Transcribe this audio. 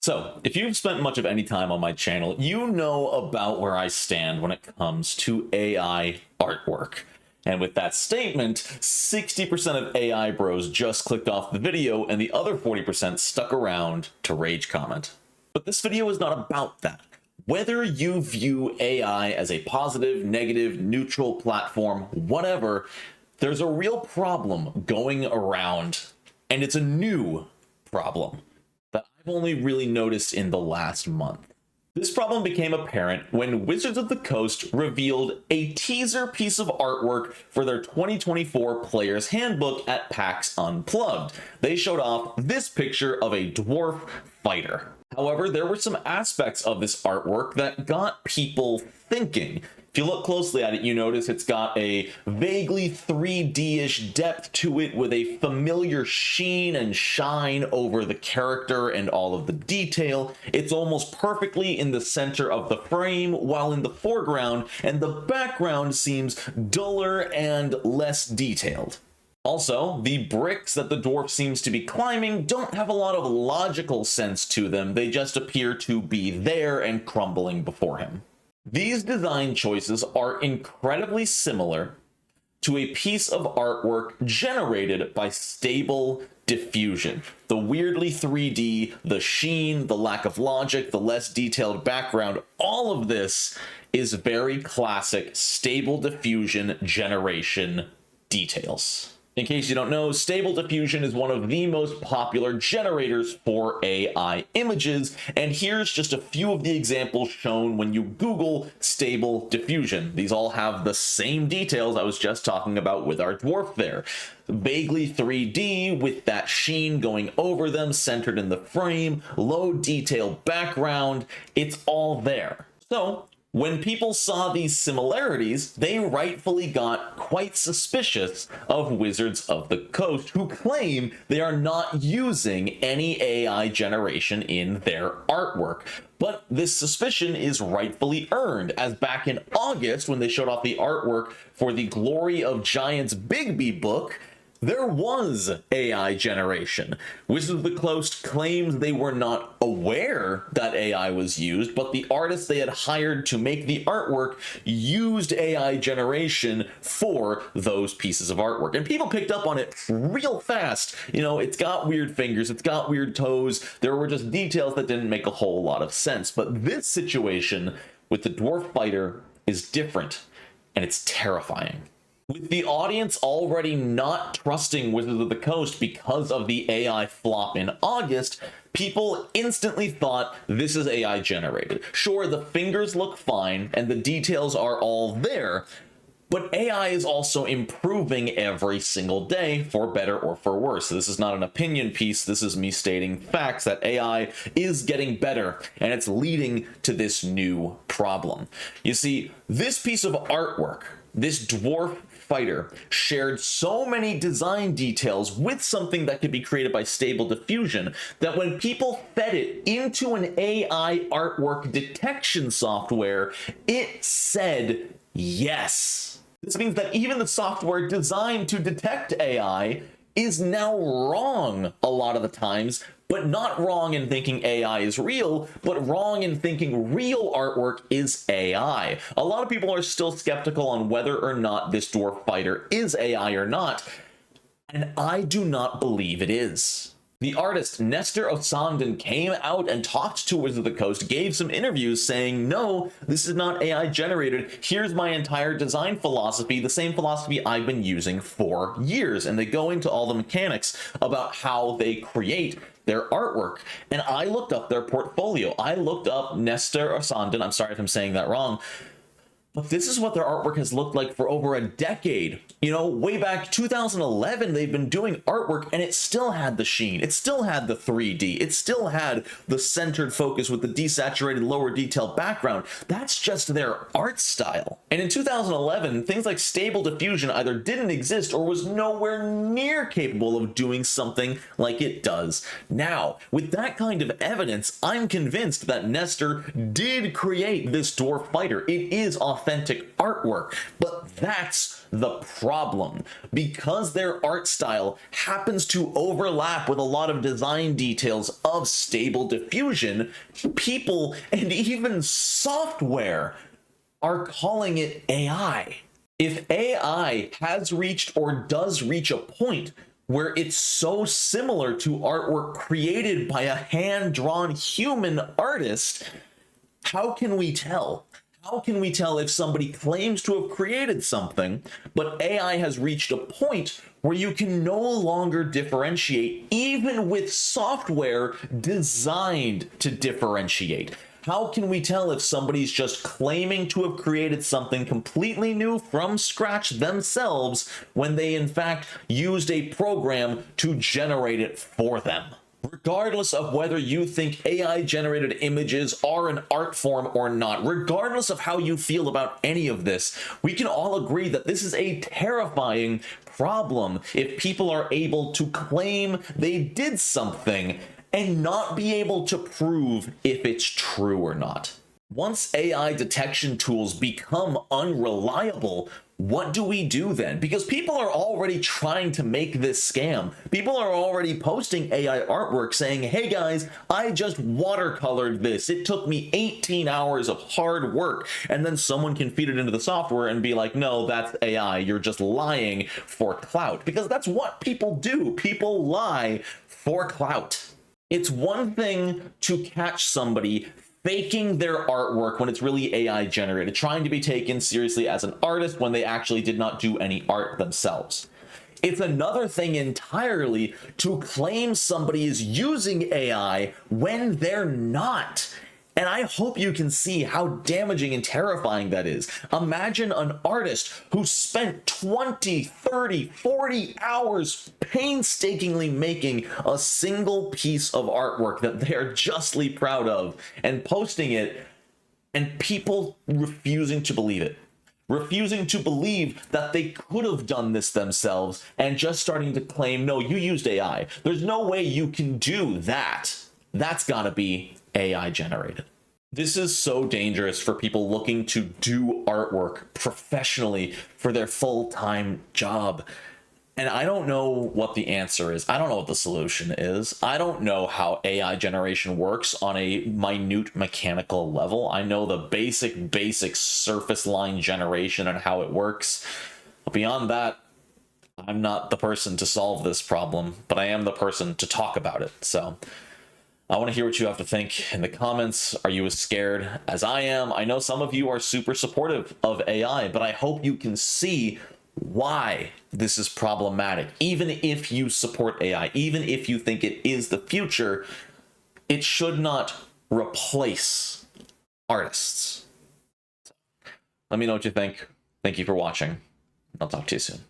So, if you've spent much of any time on my channel, you know about where I stand when it comes to AI artwork. And with that statement, 60% of AI bros just clicked off the video and the other 40% stuck around to rage comment. But this video is not about that. Whether you view AI as a positive, negative, neutral platform, whatever, there's a real problem going around, and it's a new problem that I've only really noticed in the last month. This problem became apparent when Wizards of the Coast revealed a teaser piece of artwork for their 2024 Player's Handbook at PAX Unplugged. They showed off this picture of a dwarf fighter. However, there were some aspects of this artwork that got people thinking. If you look closely at it, you notice it's got a vaguely 3D-ish depth to it with a familiar sheen and shine over the character and all of the detail. It's almost perfectly in the center of the frame, while in the foreground and the background seems duller and less detailed. Also, the bricks that the dwarf seems to be climbing don't have a lot of logical sense to them. They just appear to be there and crumbling before him. These design choices are incredibly similar to a piece of artwork generated by Stable Diffusion. The weirdly 3D, the sheen, the lack of logic, the less detailed background, all of this is very classic Stable Diffusion generation details. In case you don't know, Stable Diffusion is one of the most popular generators for AI images, and here's just a few of the examples shown when you Google Stable Diffusion. These all have the same details I was just talking about with our dwarf there. Vaguely 3D with that sheen going over them, centered in the frame, low detail background, it's all there. So, when people saw these similarities, they rightfully got quite suspicious of Wizards of the Coast, who claim they are not using any AI generation in their artwork. But this suspicion is rightfully earned, as back in August, when they showed off the artwork for the Glory of Giants Bigby book, there was AI generation. Wizards of the Coast claims they were not aware that AI was used, but the artists they had hired to make the artwork used AI generation for those pieces of artwork. And people picked up on it real fast. You know, it's got weird fingers, it's got weird toes. There were just details that didn't make a whole lot of sense. But this situation with the dwarf fighter is different, and it's terrifying. With the audience already not trusting Wizards of the Coast because of the AI flop in August, people instantly thought this is AI generated. Sure, the fingers look fine and the details are all there, but AI is also improving every single day, for better or for worse. This is not an opinion piece, this is me stating facts that AI is getting better, and it's leading to this new problem. You see, this piece of artwork, this dwarf fighter, shared so many design details with something that could be created by Stable Diffusion that when people fed it into an AI artwork detection software, it said yes. This means that even the software designed to detect AI is now wrong a lot of the times, but not wrong in thinking AI is real, but wrong in thinking real artwork is AI. A lot of people are still skeptical on whether or not this dwarf fighter is AI or not, and I do not believe it is. The artist Nestor Osanden came out and talked to Wizards of the Coast, gave some interviews saying, no, this is not AI generated. Here's my entire design philosophy, the same philosophy I've been using for years. And they go into all the mechanics about how they create their artwork. And I looked up their portfolio. I looked up Nestor Osanden. I'm sorry if I'm saying that wrong. But this is what their artwork has looked like for over a decade. You know, way back 2011, they've been doing artwork and it still had the sheen. It still had the 3D. It still had the centered focus with the desaturated lower detail background. That's just their art style. And in 2011, things like Stable Diffusion either didn't exist or was nowhere near capable of doing something like it does now. With that kind of evidence, I'm convinced that Nestor did create this dwarf fighter. It is authentic. authentic artwork. But that's the problem. Because their art style happens to overlap with a lot of design details of Stable Diffusion, people and even software are calling it AI. If AI has reached or does reach a point where it's so similar to artwork created by a hand-drawn human artist, how can we tell? How can we tell if somebody claims to have created something, but AI has reached a point where you can no longer differentiate, even with software designed to differentiate? How can we tell if somebody's just claiming to have created something completely new from scratch themselves when they in fact used a program to generate it for them? Regardless of whether you think AI generated images are an art form or not, regardless of how you feel about any of this, we can all agree that this is a terrifying problem if people are able to claim they did something and not be able to prove if it's true or not. Once AI detection tools become unreliable, what do we do then? Because people are already trying to make this scam. People are already posting AI artwork saying, hey guys, I just watercolored this. It took me 18 hours of hard work. And then someone can feed it into the software and be like, no, that's AI. You're just lying for clout. Because that's what people do. People lie for clout. It's one thing to catch somebody faking their artwork when it's really AI generated, trying to be taken seriously as an artist when they actually did not do any art themselves. It's another thing entirely to claim somebody is using AI when they're not. And I hope you can see how damaging and terrifying that is. Imagine an artist who spent 20, 30, 40 hours painstakingly making a single piece of artwork that they are justly proud of and posting it, and people refusing to believe it. Refusing to believe that they could have done this themselves and just starting to claim, no, you used AI. There's no way you can do that. That's gotta be AI generated. This is so dangerous for people looking to do artwork professionally for their full-time job. And I don't know what the answer is. I don't know what the solution is. I don't know how AI generation works on a minute mechanical level. I know the basic surface line generation and how it works. But beyond that, I'm not the person to solve this problem, but I am the person to talk about it. So I want to hear what you have to think in the comments. Are you as scared as I am? I know some of you are super supportive of AI, but I hope you can see why this is problematic. Even if you support AI, even if you think it is the future, it should not replace artists. Let me know what you think. Thank you for watching. I'll talk to you soon.